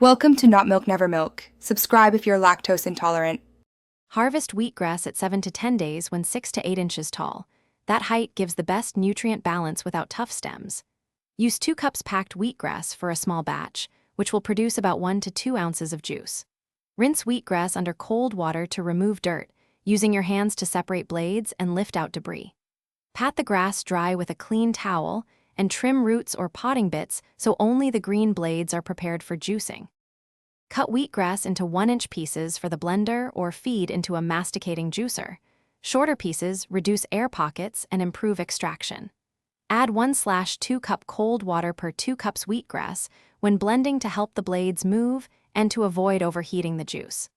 Welcome to Not Milk Never Milk. Subscribe if you're lactose intolerant. Harvest wheatgrass at 7 to 10 days when 6 to 8 inches tall. That height gives the best nutrient balance without tough stems. Use 2 cups packed wheatgrass for a small batch, which will produce about 1 to 2 ounces of juice. Rinse wheatgrass under cold water to remove dirt, using your hands to separate blades and lift out debris. Pat the grass dry with a clean towel and trim roots or potting bits so only the green blades are prepared for juicing. Cut wheatgrass into 1-inch pieces for the blender or feed into a masticating juicer. Shorter pieces reduce air pockets and improve extraction. Add 1/2 cup cold water per 2 cups wheatgrass when blending to help the blades move and to avoid overheating the juice.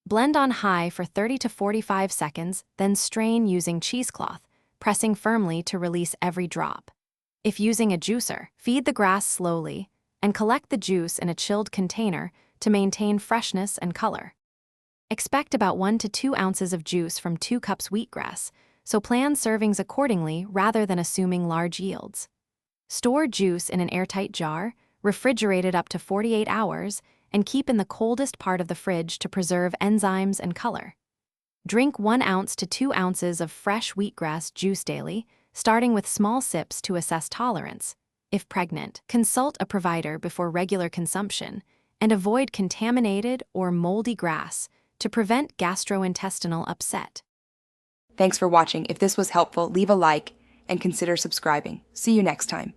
Blend on high for 30 to 45 seconds, then strain using cheesecloth, pressing firmly to release every drop. If using a juicer, feed the grass slowly and collect the juice in a chilled container to maintain freshness and color. Expect about 1 to 2 ounces of juice from 2 cups wheatgrass, so plan servings accordingly rather than assuming large yields. Store juice in an airtight jar, refrigerate it up to 48 hours, and keep in the coldest part of the fridge to preserve enzymes and color. Drink 1 ounce to 2 ounces of fresh wheatgrass juice daily, starting with small sips to assess tolerance. If pregnant, consult a provider before regular consumption, and avoid contaminated or moldy grass to prevent gastrointestinal upset. Thanks for watching. If this was helpful, leave a like and consider subscribing. See you next time.